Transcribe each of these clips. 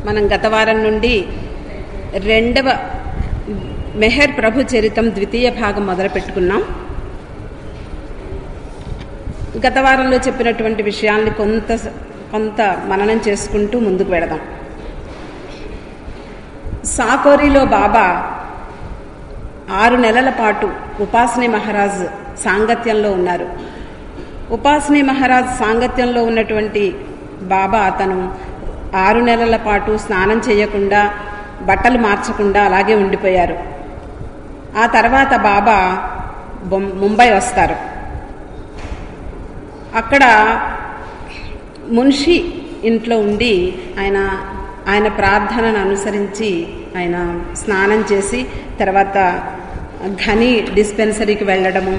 మనం గత వారం నుండి రెండవ మెహర్ ప్రభు చరితం ద్వితీయ భాగం మొదలు పెట్టుకున్నాం. గత వారంలో చెప్పినటువంటి విషయాల్ని కొంత మననం చేసుకుంటూ ముందుకు వెళదాం. సాకోరిలో బాబా 6 నెలల పాటు ఉపాసనీ మహారాజ్ సాంగత్యంలో ఉన్నారు. ఉపాసనీ మహారాజ్ సాంగత్యంలో ఉన్నటువంటి బాబా అతను 6 నెలల పాటు స్నానం చేయకుండా, బట్టలు మార్చకుండా అలాగే ఉండిపోయారు. ఆ తర్వాత బాబా ముంబై వస్తారు. అక్కడ మున్షి ఇంట్లో ఉండి ఆయన ప్రార్థనను అనుసరించి ఆయన స్నానం చేసి తర్వాత ఘని డిస్పెన్సరీకి వెళ్ళడము,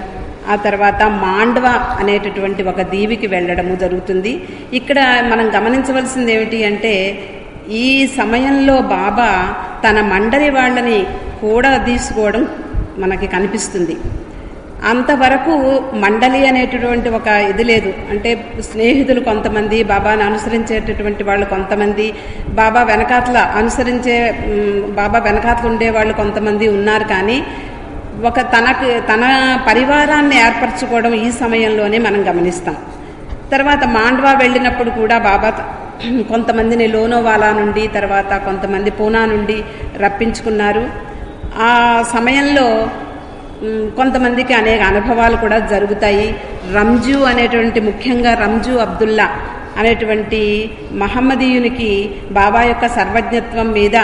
ఆ తర్వాత మాండ్వా అనేటటువంటి ఒక దీవికి వెళ్ళడము జరుగుతుంది. ఇక్కడ మనం గమనించవలసింది ఏమిటి అంటే, ఈ సమయంలో బాబా తన మండలి వాళ్ళని కూడా తీసుకోవడం మనకి కనిపిస్తుంది. అంతవరకు మండలి అనేటటువంటి ఒక ఇది లేదు. అంటే స్నేహితులు కొంతమంది, బాబాను అనుసరించేటటువంటి వాళ్ళు కొంతమంది, బాబా వెనకాతల ఉండేవాళ్ళు కొంతమంది ఉన్నారు. కానీ తన పరివారాన్ని ఏర్పరచుకోవడం ఈ సమయంలోనే మనం గమనిస్తాం. తర్వాత మాండ్వా వెళ్ళినప్పుడు కూడా బాబా కొంతమందిని లోనోవాలా నుండి, తర్వాత కొంతమంది పూనా నుండి రప్పించుకున్నారు. ఆ సమయంలో కొంతమందికి అనేక అనుభవాలు కూడా జరుగుతాయి. రంజు అనేటువంటి, ముఖ్యంగా రంజు అబ్దుల్లా అనేటువంటి మహమ్మదీయునికి బాబా యొక్క సర్వజ్ఞత్వం మీద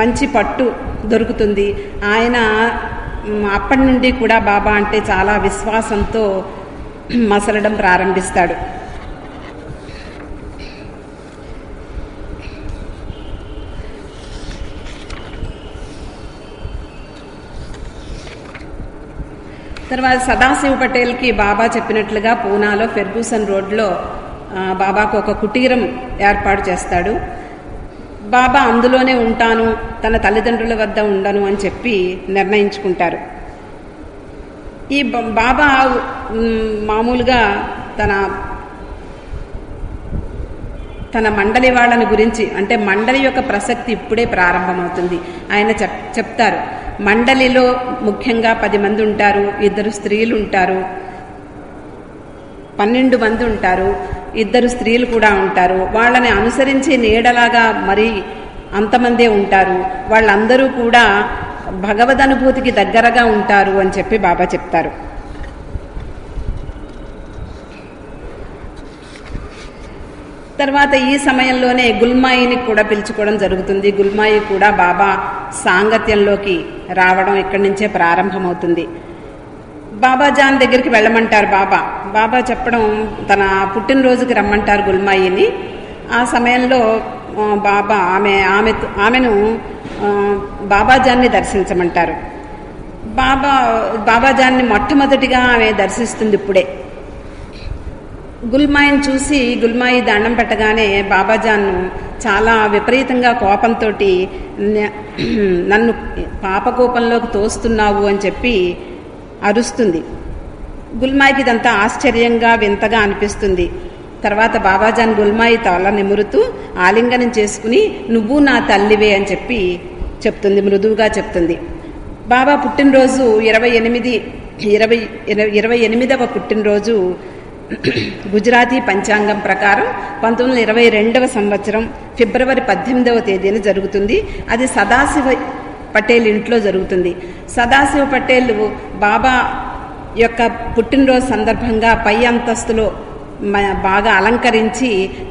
మంచి పట్టు దొరుకుతుంది. ఆయన అప్పటి నుండి కూడా బాబా అంటే చాలా విశ్వాసంతో మసలడం ప్రారంభిస్తాడు. తర్వాత సదాశివ్ పటేల్కి బాబా చెప్పినట్లుగా పూనాలో ఫెర్గూసన్ రోడ్లో బాబాకు ఒక కుటీరం ఏర్పాటు చేస్తాడు. బాబా అందులోనే ఉంటాను, తన తల్లిదండ్రుల వద్ద ఉండను అని చెప్పి నిర్ణయించుకుంటారు. ఈ బాబా మామూలుగా తన మండలి వాళ్ళని గురించి, అంటే మండలి యొక్క ప్రసక్తి ఇప్పుడే ప్రారంభమవుతుంది. ఆయన చెప్తారు, మండలిలో ముఖ్యంగా 10 మంది ఉంటారు, 2 స్త్రీలు ఉంటారు, 12 మంది ఉంటారు, 2 స్త్రీలు కూడా ఉంటారు. వాళ్ళని అనుసరించి నీడలాగా మరి అంతమందే ఉంటారు. వాళ్ళందరూ కూడా భగవద్ అనుభూతికి దగ్గరగా ఉంటారు అని చెప్పి బాబా చెప్తారు. తర్వాత ఈ సమయంలోనే గుల్మాయిని కూడా పిలుచుకోవడం జరుగుతుంది. గుల్మాయి కూడా బాబా సాంగత్యంలోకి రావడం ఇక్కడి నుంచే ప్రారంభమవుతుంది. బాబాజాన్ దగ్గరికి వెళ్ళమంటారు బాబా చెప్పడం, తన పుట్టినరోజుకి రమ్మంటారు గుల్మాయిని. ఆ సమయంలో బాబా ఆమెను బాబాజాన్ని దర్శించమంటారు. బాబాజాన్ని మొట్టమొదటిగా ఆమె దర్శిస్తుంది ఇప్పుడే. గుల్మాయిని చూసి గుల్మాయి దండం పెట్టగానే బాబాజాన్ను చాలా విపరీతంగా కోపంతో, నన్ను పాపకోపంలోకి తోస్తున్నావు అని చెప్పి అరుస్తుంది. గుల్మాయికి ఇదంతా ఆశ్చర్యంగా వింతగా అనిపిస్తుంది. తర్వాత బాబాజాన్ గుల్మాయి తల నిమురుతూ ఆలింగనం చేసుకుని, నువ్వు నా తల్లివే అని చెప్పి చెప్తుంది, మృదువుగా చెప్తుంది. బాబా పుట్టినరోజు 28వ పుట్టినరోజు గుజరాతీ పంచాంగం ప్రకారం 1922వ సంవత్సరం ఫిబ్రవరి 18వ తేదీన జరుగుతుంది. అది సదాశివ పటేల్ ఇంట్లో జరుగుతుంది. సదాశివ పటేల్ బాబా యొక్క పుట్టినరోజు సందర్భంగా పై అంతస్తులో బాగా అలంకరించి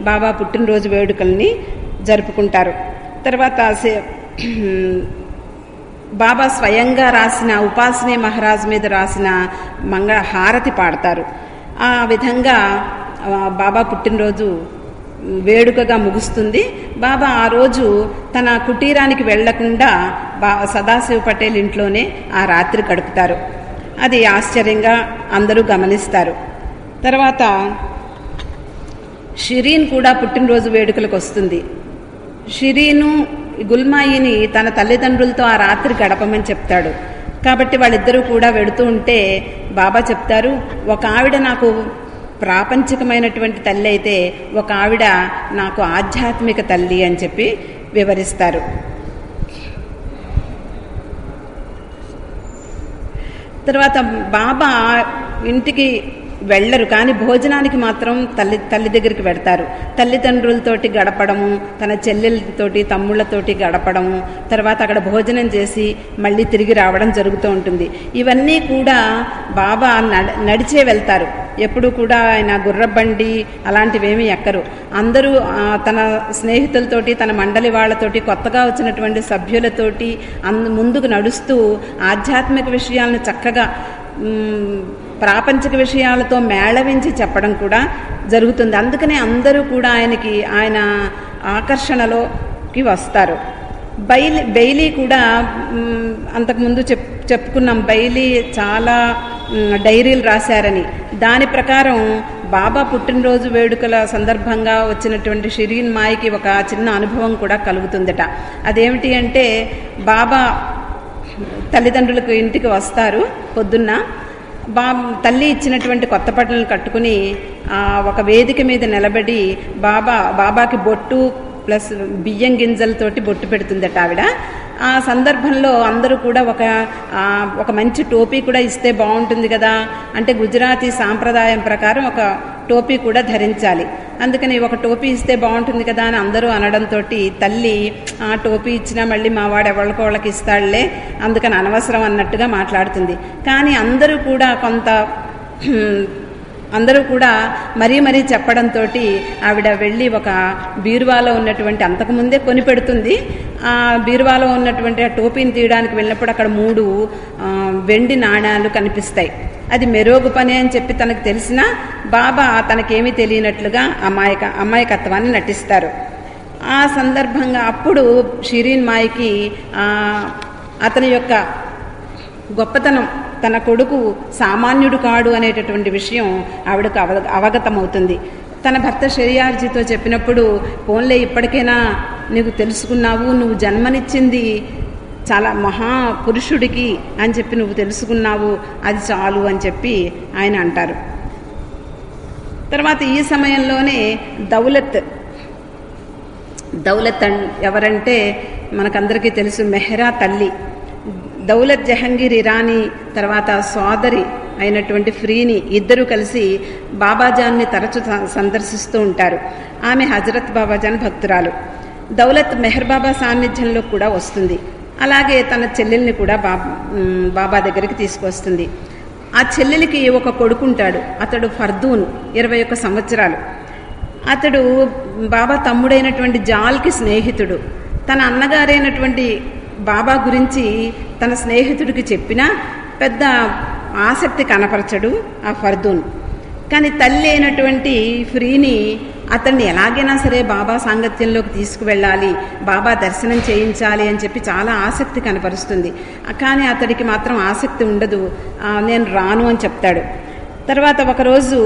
బాబా పుట్టినరోజు వేడుకల్ని జరుపుకుంటారు. తర్వాత బాబా స్వయంగా రాసిన, ఉపాసనీ మహారాజ్ మీద రాసిన మంగళ హారతి పాడతారు. ఆ విధంగా బాబా పుట్టినరోజు వేడుకగా ముగుస్తుంది. బాబా ఆ రోజు తన కుటీరానికి వెళ్లకుండా సదాశివ్ పటేల్ ఇంట్లోనే ఆ రాత్రి గడుపుతారు. అది ఆశ్చర్యంగా అందరూ గమనిస్తారు. తర్వాత షిరీన్ కూడా పుట్టినరోజు వేడుకలకు వస్తుంది. షిరీను గుల్మాయిని తన తల్లిదండ్రులతో ఆ రాత్రి గడపమని చెప్తాడు. కాబట్టి వాళ్ళిద్దరూ కూడా వెడుతూ ఉంటే బాబా చెప్తారు, ఒక ఆవిడ నాకు ప్రాపంచికమైనటువంటి తల్లి అయితే, ఒక ఆవిడ నాకు ఆధ్యాత్మిక తల్లి అని చెప్పి వివరిస్తారు. తర్వాత బాబా ఇంటికి వెళ్ళరు, కానీ భోజనానికి మాత్రం తల్లి దగ్గరికి వెడతారు. తల్లిదండ్రులతోటి గడపడము, తన చెల్లెలతోటి తమ్ముళ్ళతోటి గడపడము, తర్వాత అక్కడ భోజనం చేసి మళ్ళీ తిరిగి రావడం జరుగుతూ ఉంటుంది. ఇవన్నీ కూడా బాబా నడిచే వెళ్తారు. ఎప్పుడు కూడా ఆయన గుర్రబండి అలాంటివేమీ ఎక్కరు. అందరూ తన స్నేహితులతోటి, తన మండలి వాళ్ళతోటి, కొత్తగా వచ్చినటువంటి సభ్యులతోటి ముందుకు నడుస్తూ ఆధ్యాత్మిక విషయాలను చక్కగా ప్రాపంచిక విషయాలతో మేళవించి చెప్పడం కూడా జరుగుతుంది. అందుకనే అందరూ కూడా ఆయన ఆకర్షణలోకి వస్తారు. బెయిలీ కూడా అంతకుముందు చెప్పుకున్నాం, బెయిలీ చాలా డైరీలు రాశారని. దాని ప్రకారం బాబా పుట్టినరోజు వేడుకల సందర్భంగా వచ్చినటువంటి షిరీన్ మాయికి ఒక చిన్న అనుభవం కూడా కలుగుతుందట. అదేమిటి అంటే, బాబా తల్లిదండ్రులకు ఇంటికి వస్తారు పొద్దున్న. తల్లి ఇచ్చినటువంటి కొత్త బట్టలను కట్టుకుని ఒక వేదిక మీద నిలబడి బాబాకి బొట్టు ప్లస్ బియ్యం గింజలతోటి బొట్టు పెడుతుందట ఆవిడ. ఆ సందర్భంలో అందరూ కూడా ఒక మంచి టోపీ కూడా ఇస్తే బాగుంటుంది కదా అంటే, గుజరాతీ సాంప్రదాయం ప్రకారం ఒక టోపీ కూడా ధరించాలి. అందుకని ఒక టోపీ ఇస్తే బాగుంటుంది కదా అని అందరూ అనడంతో తల్లి, ఆ టోపీ ఇచ్చినా మళ్ళీ మా వాడు ఎవరికోళ్ళకి ఇస్తాడులే, అందుకని అనవసరం అన్నట్టుగా మాట్లాడుతుంది. కానీ అందరూ కూడా మరీ చెప్పడంతో ఆవిడ వెళ్ళి ఒక బీరువాలో ఉన్నటువంటి, అంతకుముందే కొని పెడుతుంది, ఆ బీరువాలో ఉన్నటువంటి ఆ టోపీని తీయడానికి వెళ్ళినప్పుడు అక్కడ 3 వెండి నాణ్యాలు కనిపిస్తాయి. అది మెరోగు పని అని చెప్పి తనకు తెలిసినా బాబా తనకేమీ తెలియనట్లుగా అమాయకత్వాన్ని నటిస్తారు. ఆ సందర్భంగా అప్పుడు షిరీన్ మాయికి అతని యొక్క గొప్పతనం, తన కొడుకు సామాన్యుడు కాడు అనేటటువంటి విషయం ఆవిడకు అవగతమవుతుంది. తన భర్త షెరియార్జీతో చెప్పినప్పుడు, పోన్లే ఇప్పటికైనా నీకు తెలుసుకున్నావు, నువ్వు జన్మనిచ్చింది చాలా మహాపురుషుడికి అని చెప్పి నువ్వు తెలుసుకున్నావు, అది చాలు అని చెప్పి ఆయన అంటారు. తర్వాత ఈ సమయంలోనే దౌలత్ ఎవరంటే మనకందరికీ తెలుసు, మెహ్రా తల్లి. దౌలత్ జహంగీర్ ఇరానీ తర్వాత సోదరి అయినటువంటి ఫ్రీని ఇద్దరూ కలిసి బాబాజాన్ని తరచు సందర్శిస్తూ ఉంటారు. ఆమె హజరత్ బాబాజాన్ భక్తురాలు. దౌలత్ మెహర్ బాబా సాన్నిధ్యంలో కూడా వస్తుంది. అలాగే తన చెల్లెల్ని కూడా బాబా దగ్గరికి తీసుకొస్తుంది. ఆ చెల్లెలికి ఒక కొడుకుంటాడు. అతడు ఫర్దూన్, 21 సంవత్సరాలు. అతడు బాబా తమ్ముడైనటువంటి జాల్కి స్నేహితుడు. తన అన్నగారైనటువంటి బాబా గురించి తన స్నేహితుడికి చెప్పినా పెద్ద ఆసక్తి కనపరచడు ఆ ఫర్దూన్. కానీ తల్లి అయినటువంటి ఫ్రీని అతన్ని ఎలాగైనా సరే బాబా సాంగత్యంలోకి తీసుకువెళ్ళాలి, బాబా దర్శనం చేయించాలి అని చెప్పి చాలా ఆసక్తి కనపరుస్తుంది. కానీ అతడికి మాత్రం ఆసక్తి ఉండదు. నేను రాను అని చెప్తాడు. తర్వాత ఒకరోజు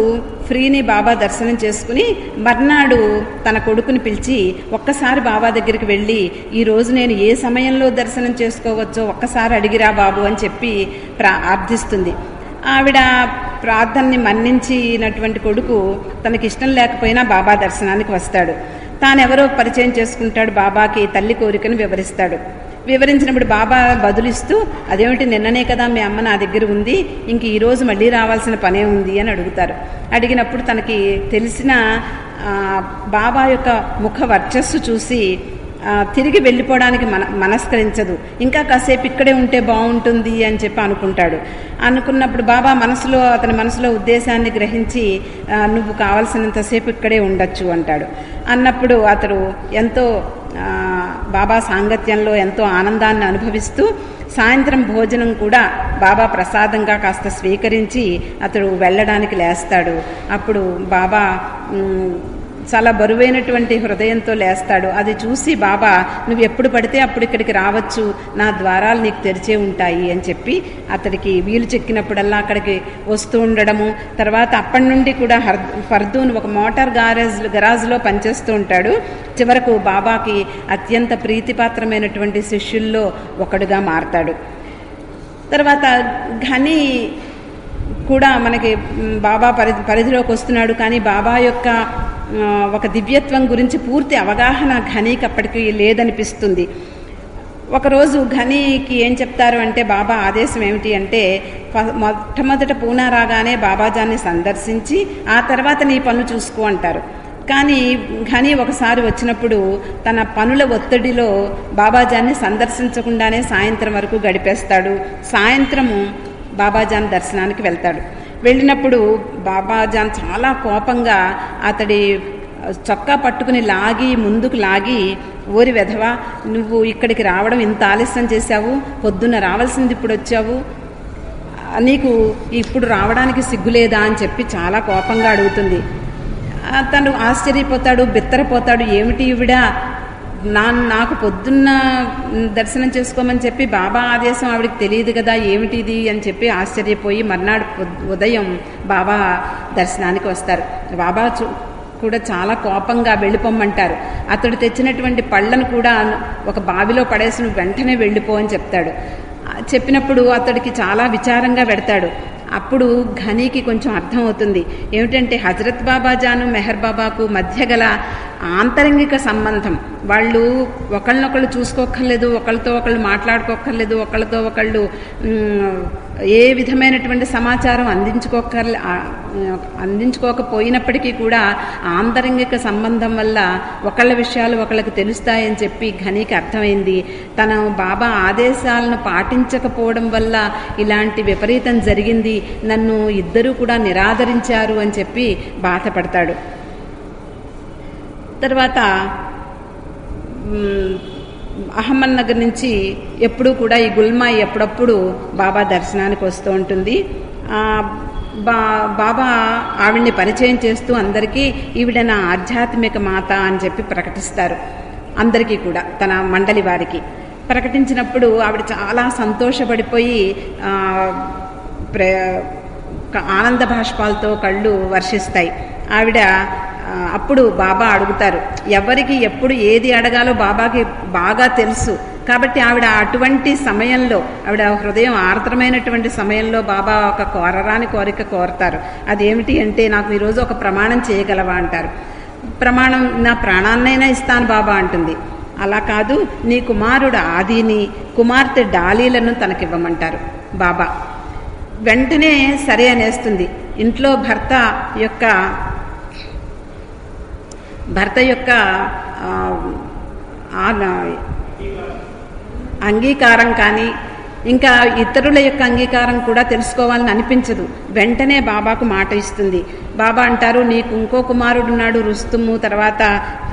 ఫ్రీని బాబా దర్శనం చేసుకుని మర్నాడు తన కొడుకుని పిలిచి, ఒక్కసారి బాబా దగ్గరికి వెళ్ళి ఈరోజు నేను ఏ సమయంలో దర్శనం చేసుకోవచ్చో ఒక్కసారి అడిగిరా బాబు అని చెప్పి ప్రార్థిస్తుంది. ఆవిడ ప్రార్థనని మన్నించినటువంటి కొడుకు తనకిష్టం లేకపోయినా బాబా దర్శనానికి వస్తాడు. తానెవరో పరిచయం చేసుకుంటాడు. బాబాకి తల్లి కోరికను వివరించినప్పుడు బాబా బదులిస్తూ, అదేమిటి నిన్ననే కదా మీ అమ్మ నా దగ్గర ఉంది, ఇంక ఈరోజు మళ్ళీ రావాల్సిన పనే ఉంది అని అడుగుతారు. అడిగినప్పుడు తనకి తెలిసిన బాబా యొక్క ముఖ వర్చస్సు చూసి తిరిగి వెళ్ళిపోవడానికి మనస్కరించదు. ఇంకా కాసేపు ఇక్కడే ఉంటే బాగుంటుంది అని చెప్పి అనుకున్నప్పుడు బాబా అతని మనసులో ఉద్దేశాన్ని గ్రహించి, నువ్వు కావలసినంతసేపు ఇక్కడే ఉండొచ్చు అంటాడు. అన్నప్పుడు అతడు ఎంతో బాబా సాంగత్యంలో ఎంతో ఆనందాన్ని అనుభవిస్తూ సాయంత్రం భోజనం కూడా బాబా ప్రసాదంగా కాస్త స్వీకరించి అతడు వెళ్ళడానికి లేస్తాడు. అప్పుడు బాబా చాలా బరువైనటువంటి హృదయంతో లేస్తాడు. అది చూసి బాబా, నువ్వు ఎప్పుడు పడితే అప్పుడు ఇక్కడికి రావచ్చు, నా ద్వారాలు నీకు తెరిచే ఉంటాయి అని చెప్పి అతడికి వీలు చెక్కినప్పుడల్లా అక్కడికి వస్తూ ఉండడము. తర్వాత అప్పటి నుండి కూడా ఫర్దూన్ ఒక మోటార్ గరాజ్లో పనిచేస్తూ ఉంటాడు. చివరకు బాబాకి అత్యంత ప్రీతిపాత్రమైనటువంటి శిష్యుల్లో ఒకడుగా మారతాడు. తర్వాత ఘనీ కూడా మనకి బాబా పరిధిలోకి వస్తున్నాడు. కానీ బాబా యొక్క ఒక దివ్యత్వం గురించి పూర్తి అవగాహన ఘనీకి అప్పటికి లేదనిపిస్తుంది. ఒకరోజు ఘనీకి ఏం చెప్తారు అంటే, బాబా ఆదేశం ఏమిటి అంటే, మొట్టమొదట పూనా రాగానే బాబాజాన్ని సందర్శించి ఆ తర్వాత నీ పనులు చూసుకో అంటారు. కానీ ఘనీ ఒకసారి వచ్చినప్పుడు తన పనుల ఒత్తిడిలో బాబాజాన్ని సందర్శించకుండానే సాయంత్రం వరకు గడిపేస్తాడు. సాయంత్రము బాబాజాన్ దర్శనానికి వెళ్తాడు. వెళ్ళినప్పుడు బాబాజాన్ చాలా కోపంగా అతడి చొక్కా పట్టుకుని ముందుకు లాగి, ఓరి వెధవా, నువ్వు ఇక్కడికి రావడం ఇంత ఆలస్యం చేశావు, పొద్దున్న రావాల్సింది ఇప్పుడు వచ్చావు, నీకు ఇప్పుడు రావడానికి సిగ్గులేదా అని చెప్పి చాలా కోపంగా అడుగుతుంది. తను ఆశ్చర్యపోతాడు, బిత్తరపోతాడు. ఏమిటి ఈవిడా, నాకు పొద్దున్న దర్శనం చేసుకోమని చెప్పి బాబా ఆదేశం ఆవిడికి తెలియదు కదా, ఏమిటిది అని చెప్పి ఆశ్చర్యపోయి మర్నాడు ఉదయం బాబా దర్శనానికి వస్తారు. బాబా కూడా చాలా కోపంగా వెళ్ళిపోమ్మంటారు. అతడు తెచ్చినటువంటి పళ్ళను కూడా ఒక బావిలో పడేసి నువ్వు వెంటనే వెళ్ళిపో అని చెప్తాడు. చెప్పినప్పుడు అతడికి చాలా విచారంగా పెడతాడు. అప్పుడు ఘనీకి కొంచెం అర్థమవుతుంది. ఏమిటంటే హజరత్ బాబాజాను మెహర్ బాబాకు మధ్య గల ఆంతరంగిక సంబంధం. వాళ్ళు ఒకళ్ళనొకళ్ళు చూసుకోక్కర్లేదు, ఒకళ్ళతో ఒకళ్ళు మాట్లాడుకోక్కర్లేదు, ఒకళ్ళతో ఒకళ్ళు ఏ విధమైనటువంటి సమాచారం అందించుకోకపోయినప్పటికీ కూడా ఆంతరంగిక సంబంధం వల్ల ఒకళ్ళ విషయాలు ఒకళ్ళకి తెలుస్తాయని చెప్పి ఘనీకి అర్థమైంది. తన బాబా ఆదేశాలను పాటించకపోవడం వల్ల ఇలాంటి విపరీతం జరిగింది, నన్ను ఇద్దరూ కూడా నిరాదరించారు అని చెప్పి బాధపడతాడు. తర్వాత అహ్మద్ నగర్ నుంచి ఎప్పుడూ కూడా ఈ గుల్మాయి ఎప్పుడప్పుడు బాబా దర్శనానికి వస్తూ ఉంటుంది. బాబా ఆవిడ్ని పరిచయం చేస్తూ అందరికీ ఈవిడ నా ఆధ్యాత్మిక మాత అని చెప్పి ప్రకటిస్తారు. అందరికీ కూడా తన మండలి వారికి ప్రకటించినప్పుడు ఆవిడ చాలా సంతోషపడిపోయి ఆనంద భాష్పాలతో కళ్ళు వర్షిస్తాయి. ఆవిడ అప్పుడు బాబా అడుగుతారు. ఎవరికి ఎప్పుడు ఏది అడగాలో బాబాకి బాగా తెలుసు కాబట్టి ఆవిడ అటువంటి సమయంలో, ఆవిడ హృదయం ఆర్ద్రమైనటువంటి సమయంలో బాబా ఒక కోరరాని కోరిక కోరతారు. అదేమిటి అంటే, నాకు ఈరోజు ఒక ప్రమాణం చేయగలవా అంటారు. ప్రమాణం, నా ప్రాణాన్నైనా ఇస్తాను బాబా అంటుంది. అలా కాదు, నీ కుమారుడు ఆదిని, కుమార్తె డాలీలను తనకివ్వమంటారు బాబా. వెంటనే సరే అనేస్తుంది. ఇంట్లో భర్త యొక్క అంగీకారం కానీ ఇంకా ఇతరుల యొక్క అంగీకారం కూడా తెలుసుకోవాలని అనిపించదు. వెంటనే బాబాకు మాట ఇస్తుంది. బాబా అంటారు, నీకు ఇంకో కుమారుడున్నాడు రుస్తుము, తర్వాత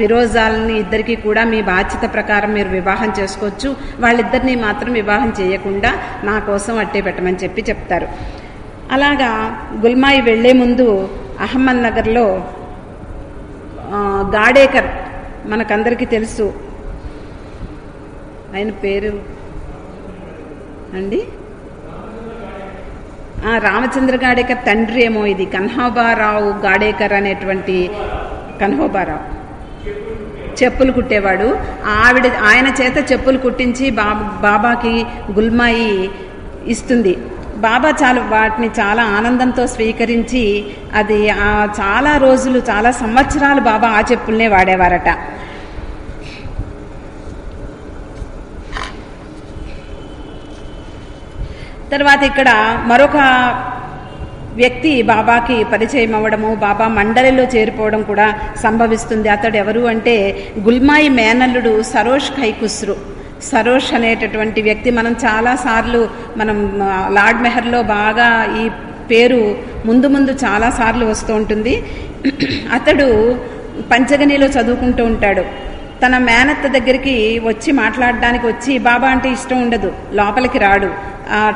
ఫిరోజాలని, ఇద్దరికి కూడా మీ బాధ్యత ప్రకారం మీరు వివాహం చేసుకోవచ్చు, వాళ్ళిద్దరినీ మాత్రం వివాహం చేయకుండా నా కోసం అట్టే పెట్టమని చెప్తారు. అలాగా గుల్మాయి వెళ్లే ముందు అహ్మద్ నగర్లో గాడేకర్, మనకందరికీ తెలుసు ఆయన పేరు అండి, రామచంద్ర గాడేకర్ తండ్రి ఏమో ఇది, కన్హోబారావు గాడేకర్ అనేటువంటి కన్హోబారావు చెప్పులు కుట్టేవాడు. ఆయన చేత చెప్పులు కుట్టించి బాబాకి గుల్మాయి ఇస్తుంది. బాబా వాటిని చాలా ఆనందంతో స్వీకరించి అది చాలా రోజులు, చాలా సంవత్సరాలు బాబా ఆ చెప్పుల్నే వాడేవారట. తర్వాత ఇక్కడ మరొక వ్యక్తి బాబాకి పరిచయం అవ్వడము, బాబా మండలిలో చేరిపోవడం కూడా సంభవిస్తుంది. అతడు ఎవరు అంటే గుల్మాయి మేనల్లుడు సరోష్ ఖైకుస్రు. సరోష్ అనేటటువంటి వ్యక్తి మనం చాలాసార్లు లార్డ్ మెహర్లో బాగా ఈ పేరు ముందు చాలాసార్లు వస్తూ ఉంటుంది. అతడు పంచగనిలో చదువుకుంటూ ఉంటాడు. తన మేనత్త దగ్గరికి వచ్చి మాట్లాడడానికి వచ్చి, బాబా అంటే ఇష్టం ఉండదు, లోపలికి రాడు.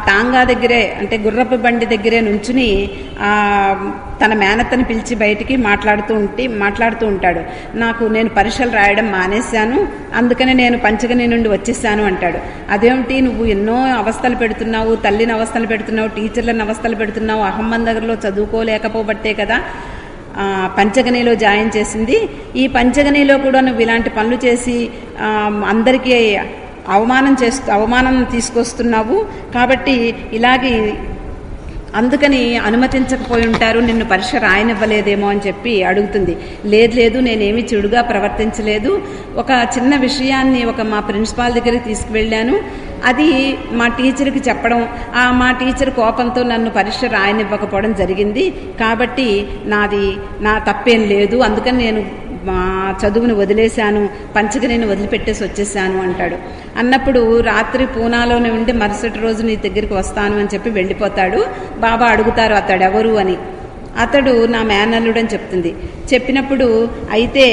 టాంగా దగ్గరే, అంటే గుర్రపు బండి దగ్గరే నుంచుని తన మేనత్తని పిలిచి బయటికి మాట్లాడుతూ ఉంటాడు. నేను పరీక్షలు రాయడం మానేశాను, అందుకనే నేను పంచగని నుండి వచ్చేసాను అంటాడు. అదేమిటి, నువ్వు ఎన్నో అవస్థలు పెడుతున్నావు, తల్లిని అవస్థలు పెడుతున్నావు, టీచర్లను అవస్థలు పెడుతున్నావు, అహ్మద్ నగర్లో చదువుకోలేకపోబట్టే కదా పంచగనిలో జాయిన్ చేసింది. ఈ పంచగనిలో కూడా నువ్వు ఇలాంటి పనులు చేసి అందరికీ అవమానం తీసుకొస్తున్నావు, కాబట్టి ఇలాగే అందుకని అనుమతించకపోయి ఉంటారు, నిన్ను పరీక్ష రాయనివ్వలేదేమో అని చెప్పి అడుగుతుంది. లేదు నేనేమి చెడుగా ప్రవర్తించలేదు, ఒక చిన్న విషయాన్ని మా ప్రిన్సిపాల్ దగ్గరికి తీసుకువెళ్ళాను, అది మా టీచర్కి చెప్పడం, మా టీచర్ కోపంతో నన్ను పరీక్ష రాయనివ్వకపోవడం జరిగింది, కాబట్టి నా తప్పేం లేదు, అందుకని నేను మా చదువును వదిలేశాను, పంచగనిని వదిలిపెట్టేసి వచ్చేసాను అంటాడు. అన్నప్పుడు రాత్రి పూనాలోనే ఉండి మరుసటి రోజు నీ దగ్గరికి వస్తాను అని చెప్పి వెళ్ళిపోతాడు. బాబా అడుగుతారు అతడు ఎవరు అని. అతడు నా మేనల్లుడు అని చెప్తుంది. చెప్పినప్పుడు అయితే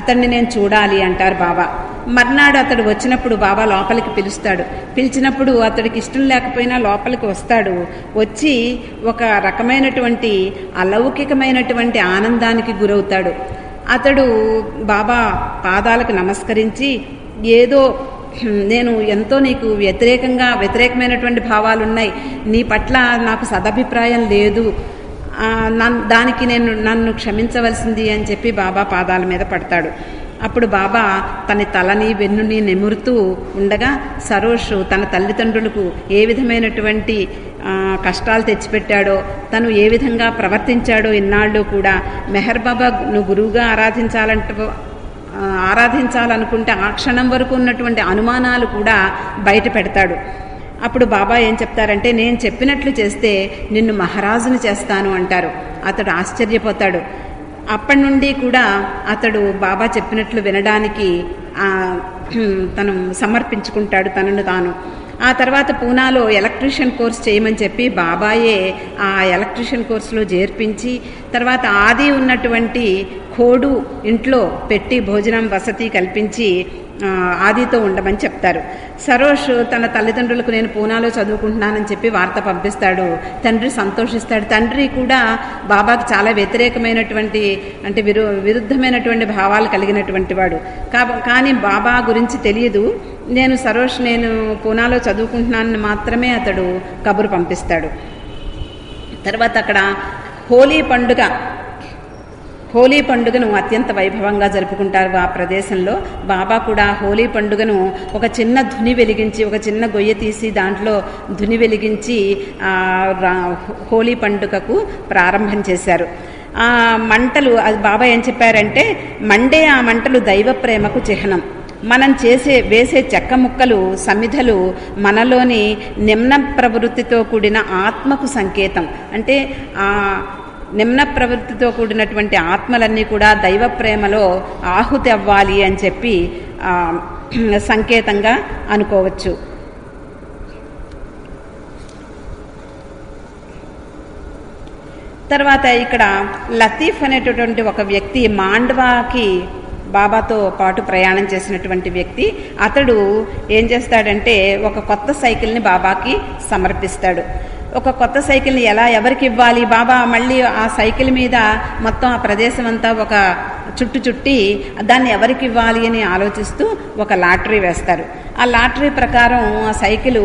అతన్ని నేను చూడాలి అంటారు బాబా. మర్నాడు అతడు వచ్చినప్పుడు బాబా లోపలికి పిలుస్తాడు. పిలిచినప్పుడు అతడికి ఇష్టం లేకపోయినా లోపలికి వస్తాడు. వచ్చి ఒక రకమైనటువంటి అలౌకికమైనటువంటి ఆనందానికి గురవుతాడు. అతడు బాబా పాదాలకు నమస్కరించి, ఏదో నేను ఎంతో నీకు వ్యతిరేకమైనటువంటి భావాలున్నాయి, నీ పట్ల నాకు సదభిప్రాయం లేదు, దానికి నన్ను క్షమించవలసింది అని చెప్పి బాబా పాదాల మీద పడతాడు. అప్పుడు బాబా తన తలని వెన్నుని నిమురుతూ ఉండగా సరోష్ తన తల్లిదండ్రులకు ఏ విధమైనటువంటి కష్టాలు తెచ్చిపెట్టాడో, తను ఏ విధంగా ప్రవర్తించాడో ఇన్నాళ్ళు కూడా, మెహర్ బాబా నువ్వు గురువుగా ఆరాధించాలనుకుంటే ఆ క్షణం వరకు ఉన్నటువంటి అనుమానాలు కూడా బయట పెడతాడు. అప్పుడు బాబా ఏం చెప్తారంటే, నేను చెప్పినట్లు చేస్తే నిన్ను మహారాజుని చేస్తాను అంటారు. అతడు ఆశ్చర్యపోతాడు. అప్పటి నుండి కూడా అతడు బాబా చెప్పినట్లు వినడానికి తను సమర్పించుకుంటాడు తనను తాను. ఆ తర్వాత పూనాలో ఎలక్ట్రీషియన్ కోర్స్ చేయమని చెప్పి బాబాయే ఆ ఎలక్ట్రీషియన్ కోర్సులో చేర్పించి, తర్వాత ఆది ఉన్నటువంటి ఖోడు ఇంట్లో పెట్టి భోజనం వసతి కల్పించి ఆదితో ఉండమని చెప్తారు. సరోష్ తన తల్లిదండ్రులకు నేను పూనాలో చదువుకుంటున్నానని చెప్పి వార్త పంపిస్తాడు. తండ్రి సంతోషిస్తాడు. తండ్రి కూడా బాబాకి చాలా వ్యతిరేకమైనటువంటి అంటే విరుద్ధమైనటువంటి భావాలు కలిగినటువంటి వాడు. కానీ బాబా గురించి తెలియదు. నేను పూనాలో చదువుకుంటున్నానని మాత్రమే అతడు కబురు పంపిస్తాడు. తర్వాత అక్కడ హోలీ పండుగను అత్యంత వైభవంగా జరుపుకుంటారు ఆ ప్రదేశంలో. బాబా కూడా హోలీ పండుగను ఒక చిన్న ధుని వెలిగించి, ఒక చిన్న గొయ్య తీసి దాంట్లో ధుని వెలిగించి హోలీ పండుగకు ప్రారంభం చేశారు. ఆ మంటలు, అది బాబా ఏం చెప్పారంటే, మండే ఆ మంటలు దైవ ప్రేమకు చిహ్నం. మనం వేసే చెక్క ముక్కలు, సమిధలు మనలోని నిమ్న ప్రవృత్తితో కూడిన ఆత్మకు సంకేతం. అంటే ఆ నిమ్న ప్రవృత్తితో కూడినటువంటి ఆత్మలన్నీ కూడా దైవ ప్రేమలో ఆహుతి అవ్వాలి అని చెప్పి సంకేతంగా అనుకోవచ్చు. తర్వాత ఇక్కడ లతీఫ్ అనేటటువంటి ఒక వ్యక్తి మాండ్వాకి బాబాతో పాటు ప్రయాణం చేసినటువంటి వ్యక్తి. అతడు ఏం చేస్తాడంటే, ఒక కొత్త సైకిల్ని బాబాకి సమర్పిస్తాడు. ఒక కొత్త సైకిల్ని ఎవరికి ఇవ్వాలి, బాబా మళ్ళీ ఆ సైకిల్ మీద మొత్తం ఆ ప్రదేశం అంతా ఒక చుట్టి దాన్ని ఎవరికి ఇవ్వాలి అని ఆలోచిస్తూ ఒక లాటరీ వేస్తారు. ఆ లాటరీ ప్రకారం ఆ సైకిలు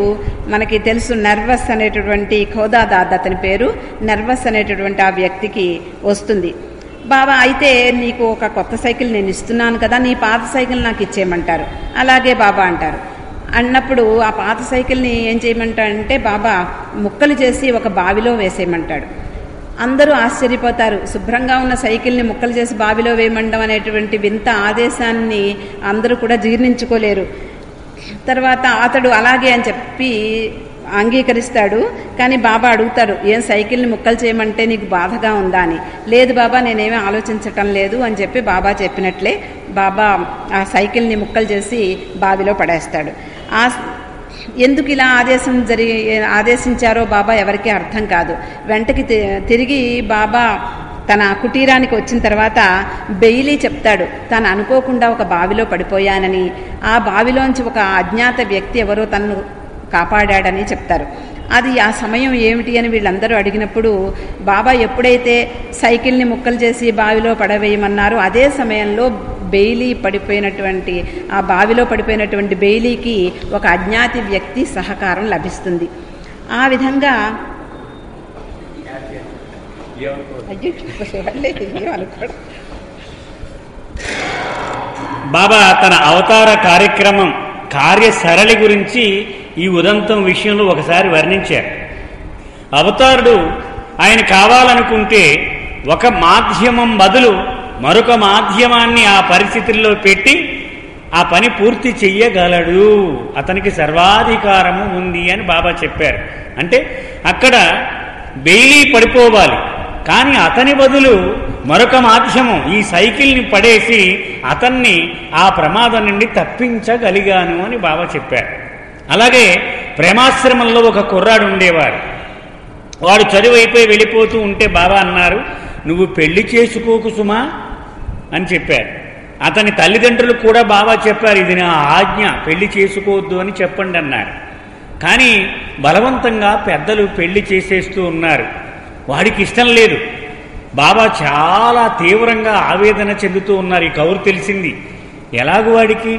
మనకి తెలుసు, నర్వస్ అనేటటువంటి ఖోదాదాద్ అతని పేరు, నర్వస్ అనేటటువంటి ఆ వ్యక్తికి వస్తుంది. బాబా అయితే నీకు ఒక కొత్త సైకిల్ నేను ఇస్తున్నాను కదా, నీ పాత సైకిల్ నాకు ఇచ్చేయమంటారు. అలాగే బాబా అంటారు. అన్నప్పుడు ఆ పాత సైకిల్ని ఏం చేయమంటాడంటే, బాబా ముక్కలు చేసి ఒక బావిలో వేసేయమంటాడు. అందరూ ఆశ్చర్యపోతారు. శుభ్రంగా ఉన్న సైకిల్ని ముక్కలు చేసి బావిలో వేయమండం అనేటువంటి వింత ఆదేశాన్ని అందరూ కూడా జీర్ణించుకోలేరు. తర్వాత అతడు అలాగే అని చెప్పి అంగీకరిస్తాడు. కానీ బాబా అడుగుతారు, ఏం సైకిల్ని ముక్కలు చేయమంటే నీకు బాధగా ఉందా అని. లేదు బాబా, నేనేమీ ఆలోచించటం లేదు అని చెప్పి బాబా చెప్పినట్లే బాబా ఆ సైకిల్ని ముక్కలు చేసి బావిలో పడేస్తాడు. ఎందుకు ఇలా ఆదేశించారో బాబా ఎవరికీ అర్థం కాదు. వెంటకి తిరిగి బాబా తన కుటీరానికి వచ్చిన తర్వాత బెయిలీ చెప్తాడు, తాను అనుకోకుండా ఒక బావిలో పడిపోయానని, ఆ బావిలోంచి ఒక అజ్ఞాత వ్యక్తి ఎవరో తనను కాపాడాడని చెప్తారు. అది ఆ సమయం ఏమిటి అని వీళ్ళందరూ అడిగినప్పుడు, బాబా ఎప్పుడైతే సైకిల్ని ముక్కలు చేసి బావిలో పడవేయమన్నారో అదే సమయంలో బెయిలీ పడిపోయినటువంటి ఆ బావిలో పడిపోయినటువంటి బెయిలీకి ఒక అజ్ఞాతి వ్యక్తి సహకారం లభిస్తుంది. ఆ విధంగా బాబా తన అవతార కార్యక్రమం కార్యసరళి గురించి ఈ ఉదంతం విషయంలో ఒకసారి వర్ణించారు. అవతారుడు ఆయన కావాలనుకుంటే ఒక మాధ్యమం బదులు మరొక మాధ్యమాన్ని ఆ పరిస్థితుల్లో పెట్టి ఆ పని పూర్తి చెయ్యగలడు, అతనికి సర్వాధికారము ఉంది అని బాబా చెప్పారు. అంటే అక్కడ బెయిలీ పడిపోవాలి, కానీ అతని బదులు మరొక మాధ్యమం ఈ సైకిల్ని పడేసి అతన్ని ఆ ప్రమాదం నుండి తప్పించగలిగాను అని బాబా చెప్పారు. అలాగే ప్రేమాశ్రమంలో ఒక కుర్రాడు ఉండేవాడు. వాడు చదువు అయిపోయి వెళ్ళిపోతూ ఉంటే బాబా అన్నారు, నువ్వు పెళ్లి చేసుకోకు సుమా అని చెప్పారు. అతని తల్లిదండ్రులు కూడా బాబా చెప్పారు, ఇది నా ఆజ్ఞ, పెళ్లి చేసుకోవద్దు అని చెప్పండి అన్నారు. కానీ బలవంతంగా పెద్దలు పెళ్లి చేసేస్తూ ఉన్నారు. వాడికి ఇష్టం లేదు. బాబా చాలా తీవ్రంగా ఆవేదన చెందుతూ ఉన్నారు. ఈ కౌరు తెలిసింది, ఎలాగూ వాడికి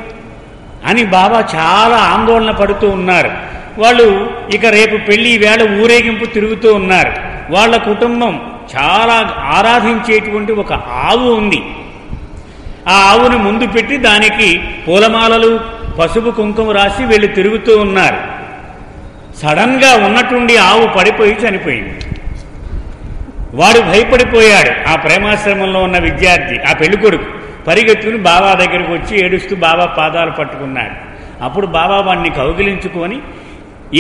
అని బాబా చాలా ఆందోళన పడుతూ ఉన్నారు. వాళ్ళు ఇక రేపు పెళ్లి వేళ ఊరేగింపు తిరుగుతూ ఉన్నారు. వాళ్ళ కుటుంబం చాలా ఆరాధించేటువంటి ఒక ఆవు ఉంది. ఆ ఆవుని ముందు పెట్టి దానికి పూలమాలలు పసుపు కుంకుమ రాసి వీళ్ళు తిరుగుతూ ఉన్నారు. సడన్ గా ఉన్నట్టుండి ఆవు పడిపోయి చనిపోయింది. వాడు భయపడిపోయాడు. ఆ ప్రేమాశ్రమంలో ఉన్న విద్యార్థి, ఆ పెళ్ళికొడుకు పరిగెత్తుకుని బాబా దగ్గరికి వచ్చి ఏడుస్తూ బాబా పాదాలు పట్టుకున్నాడు. అప్పుడు బాబా వాడిని కౌగిలించుకొని,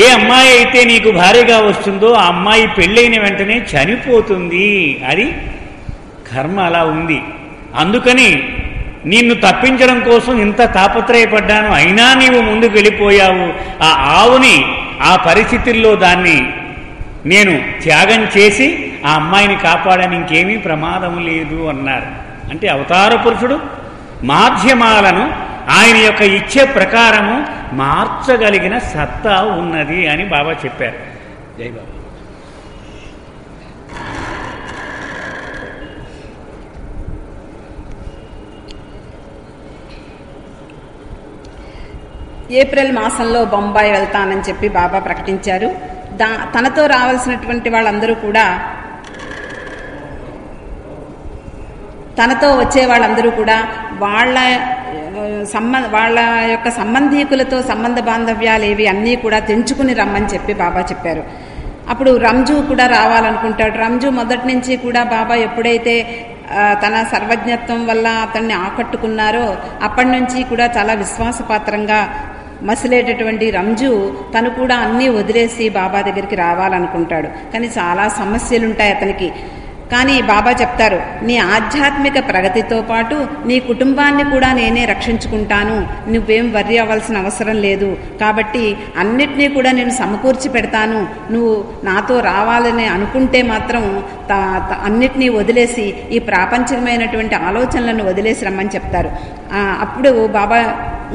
ఏ అమ్మాయి అయితే నీకు భార్యగా వస్తుందో ఆ అమ్మాయి పెళ్ళైన వెంటనే చనిపోతుంది, అది కర్మ అలా ఉంది, అందుకని నిన్ను తప్పించడం కోసం ఇంత తాపత్రయపడ్డాను, అయినా నీవు ముందుకు వెళ్ళిపోయావు. ఆ ఆవుని ఆ పరిస్థితుల్లో దాన్ని నేను త్యాగం చేసి ఆ అమ్మాయిని కాపాడాను, ఇంకేమీ ప్రమాదం లేదు అన్నారు. అంటే అవతార పురుషుడు మాధ్యమాలను ఆయన యొక్క ఇచ్చే ప్రకారము మార్చగలిగిన సత్తా ఉన్నది అని బాబా చెప్పారు. జై బాబా. ఏప్రిల్ మాసంలో బొంబాయి వెళ్తానని చెప్పి బాబా ప్రకటించారు. తనతో రావాల్సినటువంటి వాళ్ళందరూ కూడా, తనతో వచ్చే వాళ్ళందరూ కూడా వాళ్ళ యొక్క సంబంధీకులతో సంబంధ బాంధవ్యాలు ఏవి అన్నీ కూడా తెంచుకుని రమ్మని చెప్పి బాబా చెప్పారు. అప్పుడు రంజు కూడా రావాలనుకుంటాడు. రంజు మొదటి నుంచి కూడా బాబా ఎప్పుడైతే తన సర్వజ్ఞత్వం వల్ల అతన్ని ఆకట్టుకున్నారో అప్పటి నుంచి కూడా చాలా విశ్వాసపాత్రంగా మసిలేటటువంటి రంజు తను కూడా అన్నీ వదిలేసి బాబా దగ్గరికి రావాలనుకుంటాడు. కానీ చాలా సమస్యలుంటాయి అతనికి. కానీ బాబా చెప్తారు, నీ ఆధ్యాత్మిక ప్రగతితో పాటు నీ కుటుంబాన్ని కూడా నేనే రక్షించుకుంటాను, నువ్వేం వర్రీ అవ్వాల్సిన అవసరం లేదు, కాబట్టి అన్నిటినీ కూడా నేను సమకూర్చి పెడతాను, నువ్వు నాతో రావాలని అనుకుంటే మాత్రం అన్నిటినీ వదిలేసి ఈ ప్రాపంచికమైనటువంటి ఆలోచనలను వదిలేసి రమ్మని చెప్తారు. అప్పుడు బాబా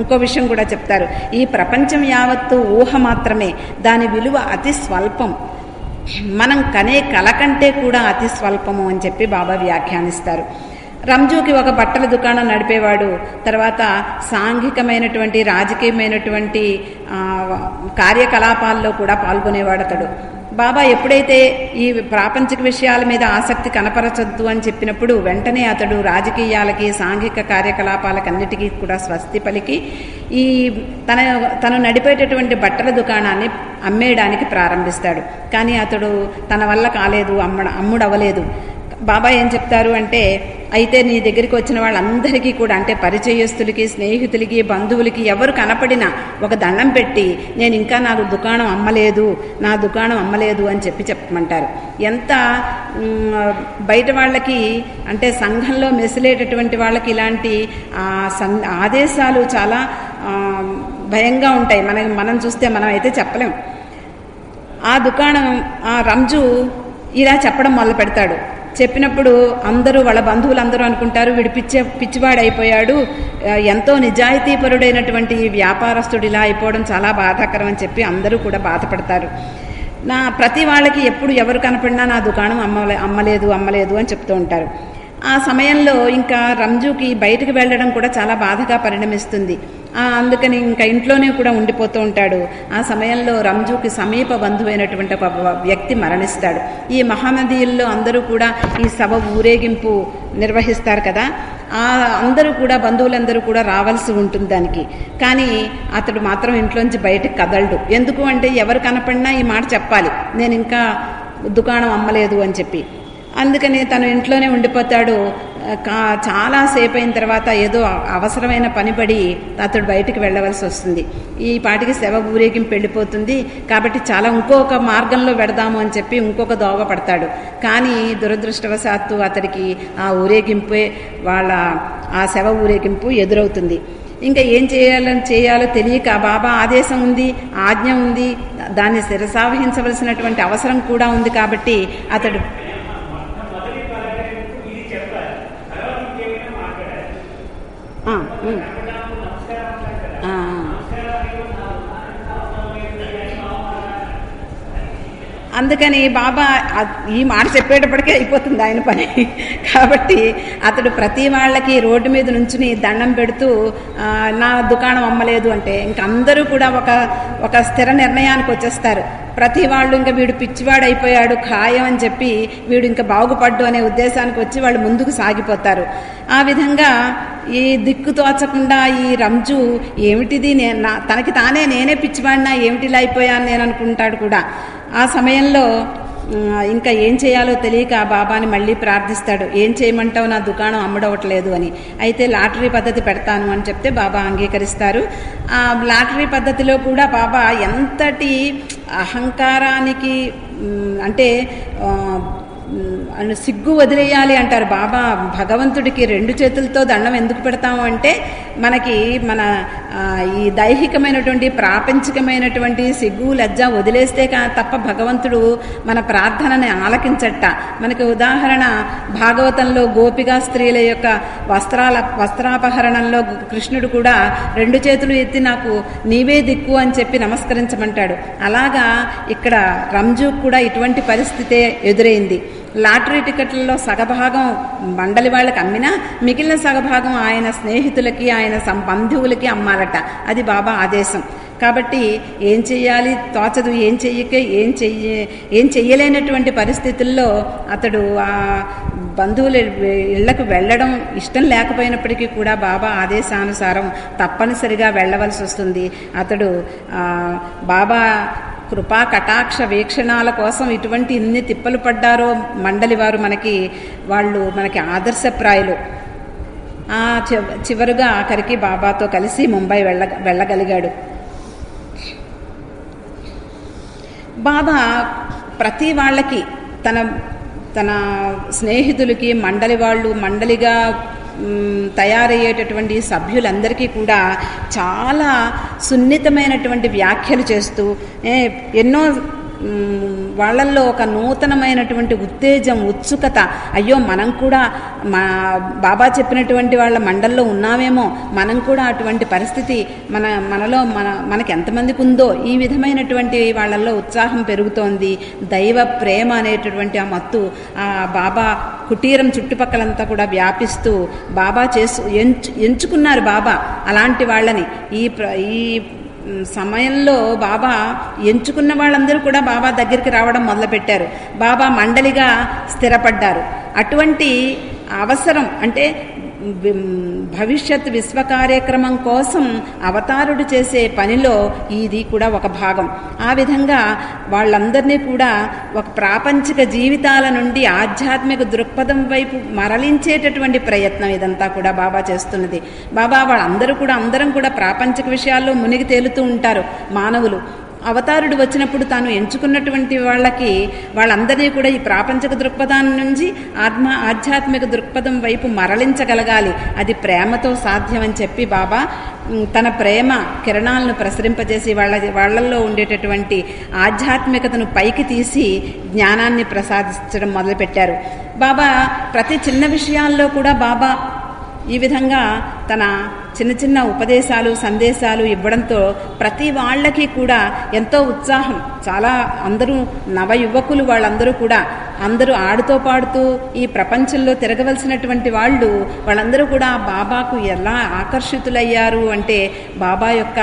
ఇంకో విషయం కూడా చెప్తారు, ఈ ప్రపంచం యావత్తు ఊహ మాత్రమే, దాని విలువ అతి స్వల్పం, మనం కనే కల కంటే కూడా అతి స్వల్పము అని చెప్పి బాబా వ్యాఖ్యానిస్తారు. రంజుకి ఒక బట్టల దుకాణం నడిపేవాడు. తర్వాత సాంఘికమైనటువంటి రాజకీయమైనటువంటి కార్యకలాపాల్లో కూడా పాల్గొనేవాడు అతడు. బాబా ఎప్పుడైతే ఈ ప్రాపంచిక విషయాల మీద ఆసక్తి కనపరచొద్దు అని చెప్పినప్పుడు వెంటనే అతడు రాజకీయాలకి సాంఘిక కార్యకలాపాలకన్నిటికీ కూడా స్వస్తి పలికి ఈ తను నడిపేటటువంటి బట్టల దుకాణాన్ని అమ్మేయడానికి ప్రారంభిస్తాడు. కానీ అతడు తన వల్ల కాలేదు, అమ్ముడవలేదు. బాబా ఏం చెప్తారు అంటే, అయితే నీ దగ్గరికి వచ్చిన వాళ్ళందరికీ కూడా, అంటే పరిచయస్తులకి, స్నేహితులకి, బంధువులకి ఎవరు కనపడినా ఒక దండం పెట్టి నేను ఇంకా నా దుకాణం అమ్మలేదు అని చెప్పమంటారు. ఎంత బయట వాళ్ళకి, అంటే సంఘంలో మెసిలేటటువంటి వాళ్ళకి ఇలాంటి ఆదేశాలు చాలా భయంగా ఉంటాయి. మనం చూస్తే మనం అయితే చెప్పలేం. ఆ దుకాణం ఆ రంజు ఇలా చెప్పడం మొదలు పెడతాడు. చెప్పినప్పుడు అందరూ, వాళ్ళ బంధువులందరూ అనుకుంటారు, వీడు పిచ్చివాడైపోయాడు, ఎంతో నిజాయితీపరుడైనటువంటి వ్యాపారస్తుడు ఇలా అయిపోవడం చాలా బాధాకరం అని చెప్పి అందరూ కూడా బాధపడతారు. ప్రతి వాళ్ళకి ఎప్పుడు ఎవరు కనపడినా నా దుకాణం అమ్మలేదు అని చెప్తూ ఉంటారు. ఆ సమయంలో ఇంకా రంజుకి బయటకు వెళ్ళడం కూడా చాలా బాధగా పరిణమిస్తుంది. అందుకని ఇంకా ఇంట్లోనే కూడా ఉండిపోతూ ఉంటాడు. ఆ సమయంలో రంజుకి సమీప బంధువైనటువంటి ఒక వ్యక్తి మరణిస్తాడు. ఈ మహానదీల్లో అందరూ కూడా ఈ శవ ఊరేగింపు నిర్వహిస్తారు కదా, అందరూ కూడా బంధువులందరూ కూడా రావాల్సి ఉంటుంది దానికి. కానీ అతడు మాత్రం ఇంట్లోంచి బయటకు కదలడు. ఎందుకు అంటే ఎవరు కనపడినా ఈ మాట చెప్పాలి, నేను ఇంకా దుకాణం అమ్మలేదు అని చెప్పి. అందుకని తను ఇంట్లోనే ఉండిపోతాడు. చాలాసేపు అయిన తర్వాత ఏదో అవసరమైన పని పడి అతడు బయటికి వెళ్ళవలసి వస్తుంది. ఈ పాటికి శవ ఊరేగింపు వెళ్ళిపోతుంది కాబట్టి చాలా ఇంకొక మార్గంలో వెడదాము అని చెప్పి ఇంకొక దోవ పడతాడు. కానీ దురదృష్టవశాత్తు అతడికి ఆ ఊరేగింపే ఆ శవ ఊరేగింపు ఎదురవుతుంది. ఇంకా ఏం చేయాలో తెలియక బాబా ఆదేశం ఉంది, ఆజ్ఞ ఉంది, దాన్ని శిరసావహించవలసినటువంటి అవసరం కూడా ఉంది కాబట్టి అతడు అందుకని బాబా ఈ మాట చెప్పేటప్పటికే అయిపోతుంది ఆయన పని. కాబట్టి అతడు ప్రతి వాళ్ళకి రోడ్డు మీద నుంచుని దండం పెడుతూ నా దుకాణం అమ్మలేదు అంటే ఇంక అందరూ కూడా ఒక స్థిర నిర్ణయానికి వచ్చేస్తారు. ప్రతి వాళ్ళు ఇంకా వీడు పిచ్చివాడు అయిపోయాడు ఖాయం అని చెప్పి వీడు ఇంకా బాగుపడ్డు అనే ఉద్దేశానికి వచ్చి వాళ్ళు ముందుకు సాగిపోతారు. ఆ విధంగా ఈ దిక్కు తోచకుండా ఈ రంజు ఏమిటిది తనకి తానే నేనే పిచ్చివాడినా ఏమిటిలా అయిపోయాను నేను అనుకుంటాడు కూడా. ఆ సమయంలో ఇంకా ఏం చేయాలో తెలియక బాబాని మళ్ళీ ప్రార్థిస్తాడు. ఏం చేయమంటావు, నా దుకాణం అమ్మడవట్లేదు అని. అయితే లాటరీ పద్ధతి పెడతాను అని చెప్తే బాబా అంగీకరిస్తారు. ఆ లాటరీ పద్ధతిలో కూడా బాబా ఎంతటి అహంకారానికి అంటే సిగ్గు వదిలేయాలి అంటారు. బాబా భగవంతుడికి 2 చేతులతో దండం ఎందుకు పెడతాము అంటే మనకి మన ఈ దైహికమైనటువంటి ప్రాపంచికమైనటువంటి సిగ్గు లజ్జ వదిలేస్తే తప్ప భగవంతుడు మన ప్రార్థనని ఆలకించట. మనకి ఉదాహరణ భాగవతంలో గోపిగా స్త్రీల యొక్క వస్త్రాపహరణంలో కృష్ణుడు కూడా 2 చేతులు ఎత్తి నాకు నీవే దిక్కు అని చెప్పి నమస్కరించమంటాడు. అలాగా ఇక్కడ రంజు కూడా ఇటువంటి పరిస్థితే ఎదురైంది. లాటరీ టికెట్లలో సగభాగం మండలి వాళ్ళకి అమ్మినా మిగిలిన సగభాగం ఆయన స్నేహితులకి ఆయన బంధువులకి అమ్మాలట. అది బాబా ఆదేశం. కాబట్టి ఏం చెయ్యాలి తోచదు. ఏం చెయ్యలేనటువంటి పరిస్థితుల్లో అతడు ఆ బంధువుల ఇళ్లకు వెళ్ళడం ఇష్టం లేకపోయినప్పటికీ కూడా బాబా ఆదేశానుసారం తప్పనిసరిగా వెళ్ళవలసి వస్తుంది. అతడు బాబా కృపా కటాక్ష వీక్షణాల కోసం ఇటువంటి ఇన్ని తిప్పలు పడ్డారో మండలి వారు మనకి ఆదర్శప్రాయులు. చివరుగా ఆఖరికి బాబాతో కలిసి ముంబై వెళ్ళగలిగాడు. బాబా ప్రతి వాళ్ళకి తన స్నేహితులకి మండలిగా తయారయ్యేటటువంటి సభ్యులందరికీ కూడా చాలా సున్నితమైనటువంటి వ్యాఖ్యలు చేస్తూ ఎన్నో వాళ్ళల్లో ఒక నూతనమైనటువంటి ఉత్తేజం, ఉత్సుకత, అయ్యో మనం కూడా బాబా చెప్పినటువంటి వాళ్ళ మండల్లో ఉన్నామేమో, మనం కూడా అటువంటి పరిస్థితి మనలో మనకి ఎంతమందికి ఉందో ఈ విధమైనటువంటి వాళ్ళల్లో ఉత్సాహం పెరుగుతోంది. దైవ ప్రేమ అనేటటువంటి ఆ మత్తు ఆ బాబా కుటీరం చుట్టుపక్కలంతా కూడా వ్యాపిస్తూ బాబా ఎంచుకున్నారు బాబా అలాంటి వాళ్ళని. ఈ సమయంలో బాబా ఎంచుకున్న వాళ్ళందరూ కూడా బాబా దగ్గరికి రావడం మొదలుపెట్టారు. బాబా మండలిగా స్థిరపడ్డారు. అటువంటి అవసరం అంటే భవిష్యత్ విశ్వ కార్యక్రమం కోసం అవతారుడు చేసే పనిలో ఇది కూడా ఒక భాగం. ఆ విధంగా వాళ్ళందరినీ కూడా ఒక ప్రాపంచిక జీవితాల నుండి ఆధ్యాత్మిక దృక్పథం వైపు మరలించేటటువంటి ప్రయత్నం ఇదంతా కూడా బాబా చేస్తున్నది. అందరం కూడా ప్రాపంచిక విషయాల్లో మునిగి తేలుతూ ఉంటారు మానవులు. అవతారుడు వచ్చినప్పుడు తాను ఎంచుకున్నటువంటి వాళ్ళందరినీ కూడా ఈ ప్రాపంచిక దృక్పథాన్ని నుంచి ఆధ్యాత్మిక దృక్పథం వైపు మరలించగలగాలి. అది ప్రేమతో సాధ్యమని చెప్పి బాబా తన ప్రేమ కిరణాలను ప్రసరింపజేసి వాళ్ళల్లో ఉండేటటువంటి ఆధ్యాత్మికతను పైకి తీసి జ్ఞానాన్ని ప్రసాదించడం మొదలుపెట్టారు. బాబా ప్రతి చిన్న విషయాల్లో కూడా బాబా ఈ విధంగా తన చిన్న ఉపదేశాలు సందేశాలు ఇవ్వడంతో ప్రతి వాళ్ళకి కూడా ఎంతో ఉత్సాహం. చాలా అందరూ నవ యువకులు వాళ్ళందరూ కూడా అందరూ ఆడుతూ పాడుతూ ఈ ప్రపంచంలో తిరగవలసినటువంటి వాళ్ళందరూ కూడా బాబాకు ఎలా ఆకర్షితులయ్యారు అంటే బాబా యొక్క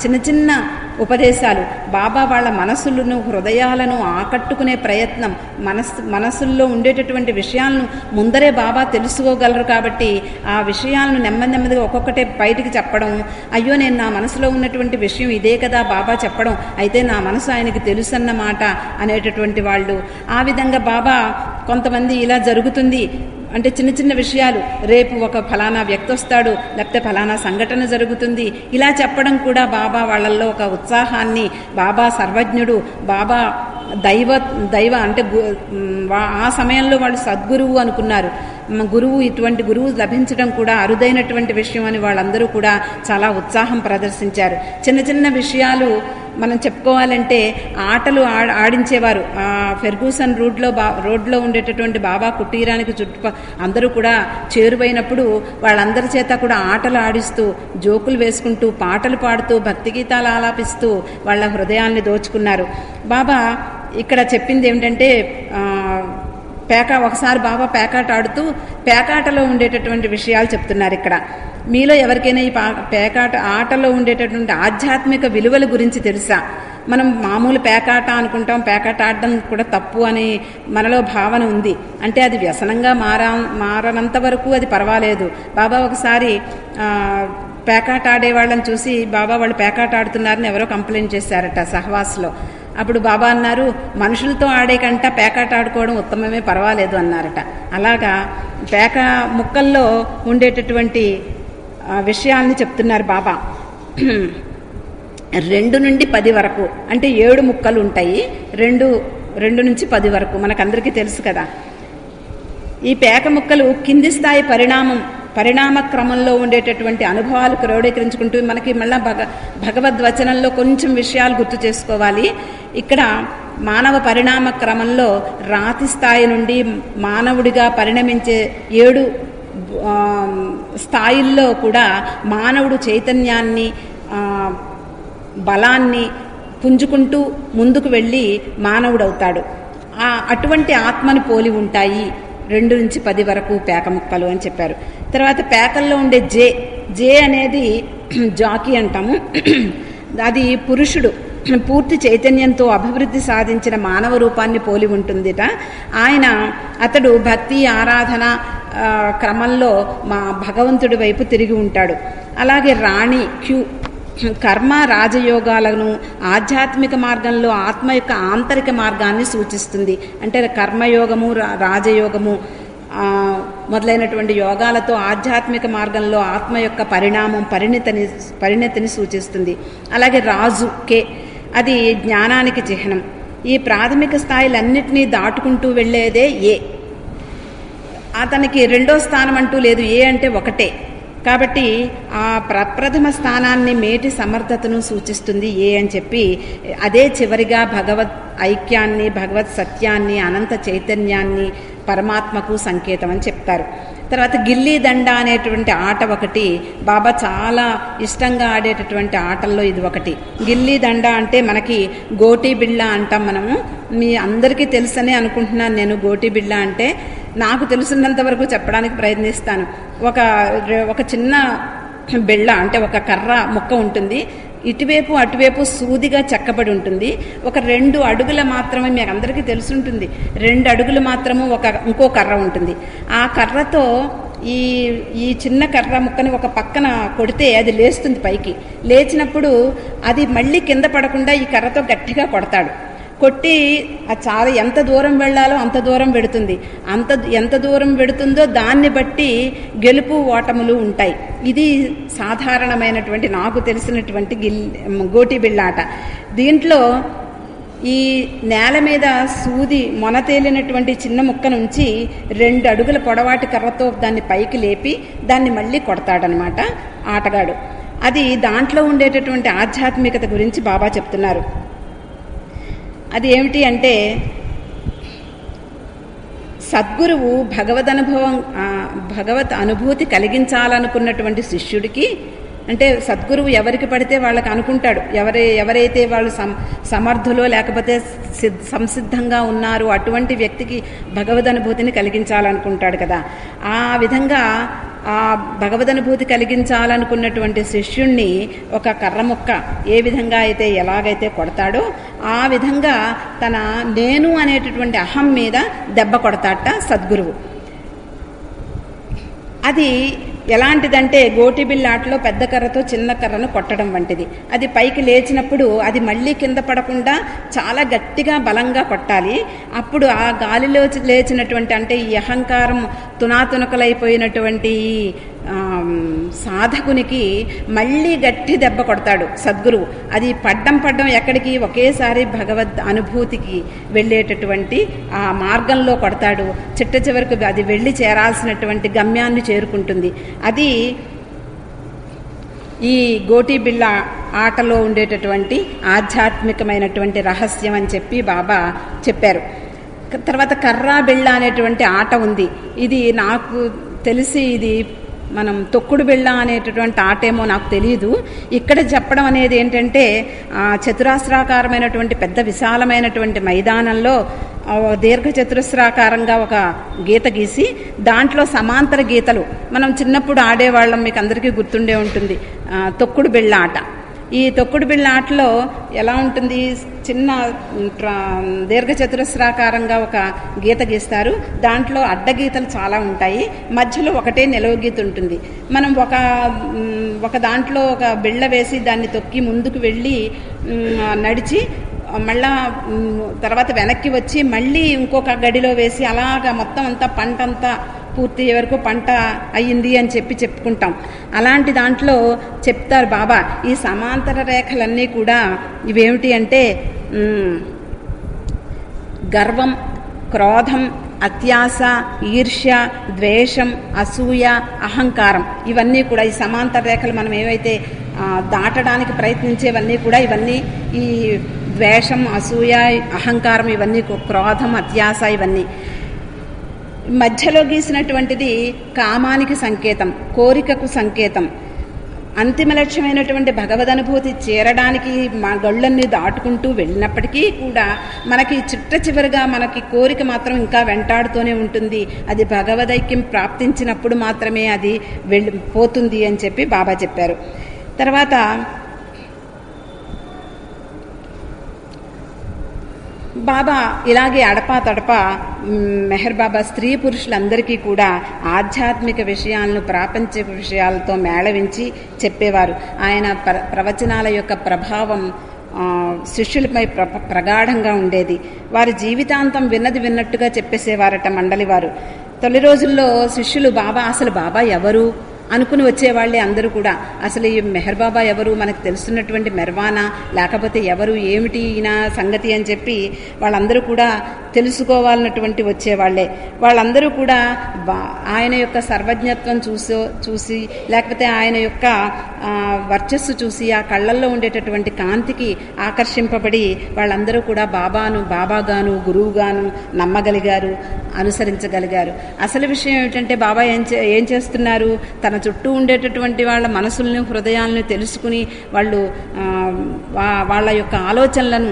చిన్న ఉపదేశాలు, బాబా వాళ్ళ మనసులను హృదయాలను ఆకట్టుకునే ప్రయత్నం, మనసుల్లో ఉండేటటువంటి విషయాలను ముందరే బాబా తెలుసుకోగలరు కాబట్టి ఆ విషయాలను నెమ్మది నెమ్మదిగా ఒక్కొక్కటే బయటికి చెప్పడం, అయ్యో నేను నా మనసులో ఉన్నటువంటి విషయం ఇదే కదా బాబా చెప్పడం, అయితే నా మనసు ఆయనకి తెలుసన్నమాట అనేటటువంటి వాళ్ళు. ఆ విధంగా బాబా కొంతమంది ఇలా జరుగుతుంది అంటే చిన్న చిన్న విషయాలు, రేపు ఒక ఫలానా వ్యక్తి వస్తాడు, లేకపోతే ఫలానా సంఘటన జరుగుతుంది, ఇలా చెప్పడం కూడా బాబా వాళ్ళల్లో ఒక ఉత్సాహాన్ని, బాబా సర్వజ్ఞుడు, బాబా దైవ అంటే ఆ సమయంలో వాళ్ళు సద్గురువు అనుకున్నారు. గురువు, ఇటువంటి గురువు లభించడం కూడా అరుదైనటువంటి విషయం అని వాళ్ళందరూ కూడా చాలా ఉత్సాహం ప్రదర్శించారు. చిన్న చిన్న విషయాలు మనం చెప్పుకోవాలంటే ఆటలు ఆడించేవారు. ఫెర్గూసన్ రోడ్లో ఉండేటటువంటి బాబా కుటీరానికి అందరూ కూడా చేరువైనప్పుడు వాళ్ళందరి చేత కూడా ఆటలు ఆడిస్తూ, జోకులు వేసుకుంటూ, పాటలు పాడుతూ, భక్తి గీతాలు ఆలాపిస్తూ వాళ్ళ హృదయాల్ని దోచుకున్నారు. బాబా ఇక్కడ చెప్పింది ఏమిటంటే ఒకసారి బాబా పేకాట ఆడుతూ పేకాటలో ఉండేటటువంటి విషయాలు చెప్తున్నారు. ఇక్కడ మీలో ఎవరికైనా ఈ పేకాట ఆటలో ఉండేటటువంటి ఆధ్యాత్మిక విలువల గురించి తెలుసా? మనం మామూలు పేకాట అనుకుంటాం, పేకాట ఆడడం కూడా తప్పు అని మనలో భావన ఉంది. అంటే అది వ్యసనంగా మారనంత వరకు అది పర్వాలేదు. బాబా ఒకసారి పేకాట ఆడేవాళ్ళని చూసి బాబా వాళ్ళు పేకాట ఆడుతున్నారని ఎవరో కంప్లైంట్ చేశారట సహవాస్లో. అప్పుడు బాబా అన్నారు, మనుషులతో ఆడే కంట పేకాట ఆడుకోవడం ఉత్తమమే, పర్వాలేదు అన్నారట. అలాగా ముక్కల్లో ఉండేటటువంటి విషయాల్ని చెప్తున్నారు బాబా. 2 నుండి 10 వరకు అంటే 7 ముక్కలు ఉంటాయి. 2 నుంచి 10 వరకు మనకందరికీ తెలుసు కదా. ఈ పేక ముక్కలు కింది స్థాయి పరిణామ క్రమంలో ఉండేటటువంటి అనుభవాలు క్రోడీకరించుకుంటూ మనకి మళ్ళా భగవద్వచనంలో కొంచెం విషయాలు గుర్తు చేసుకోవాలి. ఇక్కడ మానవ పరిణామ క్రమంలో రాతి స్థాయి నుండి మానవుడిగా పరిణమించే 7 స్థాయిల్లో కూడా మానవుడు చైతన్యాన్ని, బలాన్ని పుంజుకుంటూ ముందుకు వెళ్ళి మానవుడవుతాడు. అటువంటి ఆత్మని పోలి ఉంటాయి 2 నుంచి 10 వరకు పేక ముక్కలు అని చెప్పారు. తర్వాత పేకల్లో ఉండే జే అనేది జాకీ అంటాము. అది పురుషుడు పూర్తి చైతన్యంతో అభివృద్ధి సాధించిన మానవ రూపాన్ని పోలి ఉంటుందిట. అతడు భక్తి ఆరాధన క్రమంలో మా భగవంతుడి వైపు తిరిగి ఉంటాడు. అలాగే రాణి కర్మ రాజయోగాలను ఆధ్యాత్మిక మార్గంలో ఆత్మ యొక్క ఆంతరిక మార్గాన్ని సూచిస్తుంది. అంటే కర్మయోగము, రాజయోగము మొదలైనటువంటి యోగాలతో ఆధ్యాత్మిక మార్గంలో ఆత్మ యొక్క పరిణతిని సూచిస్తుంది. అలాగే రాజు అది జ్ఞానానికి చిహ్నం. ఈ ప్రాథమిక స్థాయిలన్నింటినీ దాటుకుంటూ వెళ్లేదే అతనికి 2వ స్థానం అంటూ లేదు. అంటే ఒకటే. కాబట్టి ఆ ప్రప్రథమ స్థానాన్ని మేటి సమర్థతను సూచిస్తుంది అని చెప్పి, అదే చివరిగా భగవత్ ఐక్యాన్ని, భగవత్ సత్యాన్ని, అనంత చైతన్యాన్ని, పరమాత్మకు సంకేతం అని చెప్తారు. తర్వాత గిల్లీ దండ అనేటువంటి ఆట ఒకటి బాబా చాలా ఇష్టంగా ఆడేటటువంటి ఆటల్లో ఇది ఒకటి. గిల్లీ దండ అంటే మనకి గోటీ బిళ్ళ అంటాం మనము. మీ అందరికీ తెలుసనే అనుకుంటున్నాను నేను. గోటీ బిళ్ళ అంటే నాకు తెలుసున్నంత వరకు చెప్పడానికి ప్రయత్నిస్తాను. ఒక చిన్న బిళ్ళ అంటే ఒక కర్ర ముక్క ఉంటుంది. ఇటువైపు అటువైపు సూదిగా చెక్కబడి ఉంటుంది. ఒక 2 అడుగుల మాత్రమే, మీకు అందరికీ తెలుసుంటుంది, 2 అడుగులు మాత్రము ఇంకో కర్ర ఉంటుంది. ఆ కర్రతో ఈ చిన్న కర్ర ముక్కని ఒక పక్కన కొడితే అది లేస్తుంది పైకి. లేచినప్పుడు అది మళ్ళీ కింద పడకుండా ఈ కర్రతో గట్టిగా కొడతాడు. కొట్టి చాలా ఎంత దూరం వెళ్ళాలో అంత దూరం వెడుతుంది. ఎంత దూరం వెడుతుందో దాన్ని బట్టి గెలుపు ఓటములు ఉంటాయి. ఇది సాధారణమైనటువంటి నాకు తెలిసినటువంటి గోటీ బిళ్ళాట. దీంట్లో ఈ నేల మీద సూది మొనతేలినటువంటి చిన్న ముక్క నుంచి 2 అడుగుల పొడవాటి కర్రతో దాన్ని పైకి లేపి దాన్ని మళ్ళీ కొడతాడనమాట ఆటగాడు. అది దాంట్లో ఉండేటటువంటి ఆధ్యాత్మికత గురించి బాబా చెప్తున్నారు. అది ఏమిటి అంటే, సద్గురువు భగవత్ అనుభూతి కలిగించాలనుకున్నటువంటి శిష్యుడికి, అంటే సద్గురువు ఎవరికి పడితే వాళ్ళకి అనుకుంటాడు, ఎవరైతే వాళ్ళు సమర్థులో లేకపోతే సంసిద్ధంగా ఉన్నారు అటువంటి వ్యక్తికి భగవదనుభూతిని కలిగించాలనుకుంటాడు కదా. ఆ విధంగా ఆ భగవదనుభూతి కలిగించాలనుకున్నటువంటి శిష్యుణ్ణి ఒక కర్ర ముక్క ఏ విధంగా అయితే ఎలాగైతే కొడతాడో ఆ విధంగా తన నేను అనేటటువంటి అహం మీద దెబ్బ కొడతాట సద్గురువు. అది ఎలాంటిదంటే గోటి బిళ్ళాటలో పెద్ద కర్రతో చిన్న కర్రను కొట్టడం వంటిది. అది పైకి లేచినప్పుడు అది మళ్ళీ కింద పడకుండా చాలా గట్టిగా బలంగా కొట్టాలి. అప్పుడు ఆ గాలిలో లేచినటువంటి అంటే ఈ అహంకారం తునాతునకలైపోయినటువంటి సాధకునికి మళ్ళీ గట్టి దెబ్బ కొడతాడు సద్గురువు. అది పడ్డం ఎక్కడికి ఒకేసారి భగవద్ అనుభూతికి వెళ్ళేటటువంటి ఆ మార్గంలో కొడతాడు. చిట్ట చివరకు అది వెళ్ళి చేరాల్సినటువంటి గమ్యాన్ని చేరుకుంటుంది. అది ఈ గోటి బిళ్ళ ఆటలో ఉండేటటువంటి ఆధ్యాత్మికమైనటువంటి రహస్యం అని చెప్పి బాబా చెప్పారు. తర్వాత కర్రా బిళ్ళ అనేటువంటి ఆట ఉంది. ఇది నాకు తెలిసి ఇది మనం తొక్కుడు బిళ్ళ అనేటటువంటి ఆటేమో నాకు తెలియదు. ఇక్కడ చెప్పడం అనేది ఏంటంటే చతురాస్రాకారమైనటువంటి పెద్ద విశాలమైనటువంటి మైదానంలో దీర్ఘ చతురస్రాకారంగా ఒక గీత గీసి దాంట్లో సమాంతర గీతలు మనం చిన్నప్పుడు ఆడేవాళ్ళం, మీకు అందరికీ గుర్తుండే ఉంటుంది తొక్కుడు బిళ్ళ ఆట. ఈ తొక్కుడు బిళ్ళ ఆటలో ఎలా ఉంటుంది, చిన్న దీర్ఘ చతురస్రాకారంగా ఒక గీత గీస్తారు. దాంట్లో అడ్డగీతలు చాలా ఉంటాయి, మధ్యలో ఒకటే నిలువ గీత ఉంటుంది. మనం ఒక దాంట్లో ఒక బిళ్ళ వేసి దాన్ని తొక్కి ముందుకు వెళ్ళి నడిచి మళ్ళా తర్వాత వెనక్కి వచ్చి మళ్ళీ ఇంకొక గడిలో వేసి అలాగా మొత్తం అంతా పంట అంతా పూర్తి వరకు పంట అయ్యింది అని చెప్పుకుంటాం. అలాంటి దాంట్లో చెప్తారు బాబా ఈ సమాంతర రేఖలన్నీ కూడా ఇవేమిటి అంటే గర్వం, క్రోధం, అత్యాస, ఈర్ష్య, ద్వేషం, అసూయ, అహంకారం ఇవన్నీ కూడా ఈ సమాంతర రేఖలు మనం ఏవైతే దాటడానికి ప్రయత్నించేవన్నీ కూడా ఇవన్నీ ఈ ద్వేషం, అసూయ, అహంకారం ఇవన్నీ క్రోధం, అత్యాస ఇవన్నీ. మధ్యలో గీసినటువంటిది కామానికి సంకేతం, కోరికకు సంకేతం. అంతిమ లక్ష్యమైనటువంటి భగవదనుభూతి చేరడానికి మా గళ్ళన్నీ దాటుకుంటూ వెళ్ళినప్పటికీ కూడా మనకి చిట్ట చివరిగా మనకి కోరిక మాత్రం ఇంకా వెంటాడుతూనే ఉంటుంది. అది భగవదైక్యం ప్రాప్తించినప్పుడు మాత్రమే అది పోతుంది అని చెప్పి బాబా చెప్పారు. తర్వాత బాబా ఇలాగే అడపా తడపా మెహర్ బాబా స్త్రీ పురుషులందరికీ కూడా ఆధ్యాత్మిక విషయాలను ప్రాపంచిక విషయాలతో మేళవించి చెప్పేవారు. ఆయన ప్రవచనాల యొక్క ప్రభావం శిష్యులపై ప్రగాఢంగా ఉండేది. వారి జీవితాంతం విన్నట్టుగా చెప్పేసేవారట మండలి వారు. తొలి రోజుల్లో శిష్యులు అసలు బాబా ఎవరు అనుకుని వచ్చేవాళ్లే అందరూ కూడా. అసలు ఈ మెహర్ బాబా ఎవరు, మనకు తెలుస్తున్నటువంటి మెర్వానా లేకపోతే ఎవరు, ఏమిటి ఈయన సంగతి అని చెప్పి వాళ్ళందరూ కూడా తెలుసుకోవాలన్నటువంటి వచ్చేవాళ్లే. వాళ్ళందరూ కూడా ఆయన యొక్క సర్వజ్ఞత్వం చూసి లేకపోతే ఆయన యొక్క వర్చస్సు చూసి ఆ కళ్ళల్లో ఉండేటటువంటి కాంతికి ఆకర్షింపబడి వాళ్ళందరూ కూడా బాబాగాను గురువుగాను నమ్మగలిగారు, అనుసరించగలిగారు. అసలు విషయం ఏమిటంటే బాబా ఏం చేస్తున్నారు, తన చుట్టూ ఉండేటటువంటి వాళ్ళ మనసుల్ని హృదయాలను తెలుసుకుని వాళ్ళ యొక్క ఆలోచనలను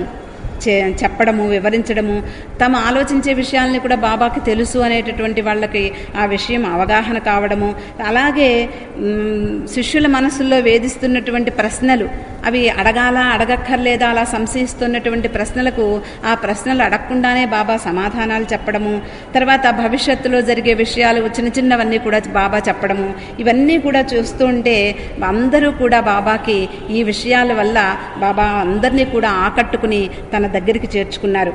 చెప్పడము, వివరించడము, తమ ఆలోచించే విషయాల్ని కూడా బాబాకి తెలుసు అనేటటువంటి వాళ్ళకి ఆ విషయం అవగాహన కావడము. అలాగే శిష్యుల మనసుల్లో వేధిస్తున్నటువంటి ప్రశ్నలు అవి అడగక్కర్లేదా అలా సంశయిస్తున్నటువంటి ప్రశ్నలకు ఆ ప్రశ్నలు అడగకుండానే బాబా సమాధానాలు చెప్పడము. తర్వాత భవిష్యత్తులో జరిగే విషయాలు చిన్నవన్నీ కూడా బాబా చెప్పడము. ఇవన్నీ కూడా చూస్తూ ఉంటే అందరూ కూడా బాబాకి ఈ విషయాల వల్ల బాబా అందరినీ కూడా ఆకట్టుకుని తన దగ్గరికి చేర్చుకున్నారు.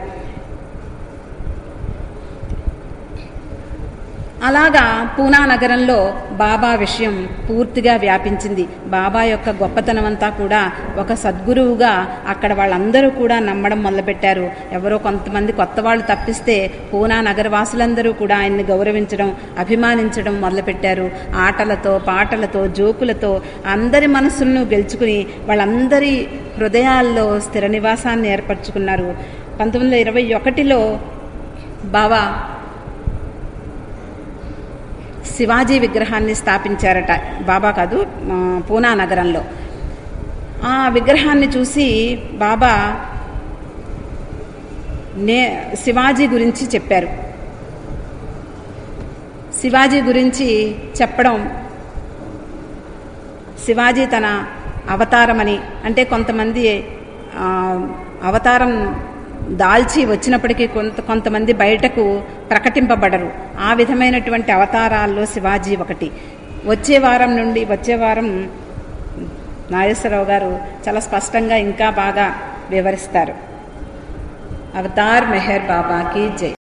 అలాగా పూనా నగరంలో బాబా విషయం పూర్తిగా వ్యాపించింది. బాబా యొక్క గొప్పతనం అంతా కూడా ఒక సద్గురువుగా అక్కడ వాళ్ళందరూ కూడా నమ్మడం మొదలుపెట్టారు. ఎవరో కొంతమంది కొత్త వాళ్ళు తప్పిస్తే పూనా నగరవాసులందరూ కూడా ఆయన్ని గౌరవించడం, అభిమానించడం మొదలుపెట్టారు. ఆటలతో, పాటలతో, జోకులతో అందరి మనసులను గెలుచుకుని వాళ్ళందరి హృదయాల్లో స్థిర నివాసాన్ని ఏర్పరచుకున్నారు. 1921లో బాబా శివాజీ విగ్రహాన్ని స్థాపించారట. బాబా కాదు, పూనా నగరంలో. ఆ విగ్రహాన్ని చూసి బాబా శివాజీ గురించి చెప్పారు. శివాజీ గురించి చెప్పడం, శివాజీ తన అవతారమని, అంటే కొంతమంది అవతారం దాల్చి వచ్చినప్పటికీ కొంతమంది బయటకు ప్రకటింపబడరు. ఆ విధమైనటువంటి అవతారాల్లో శివాజీ ఒకటి. వచ్చే వారం నాగేశ్వరరావు గారు చాలా స్పష్టంగా ఇంకా బాగా వివరిస్తారు. అవతార్ మెహర్ బాబాకి జై.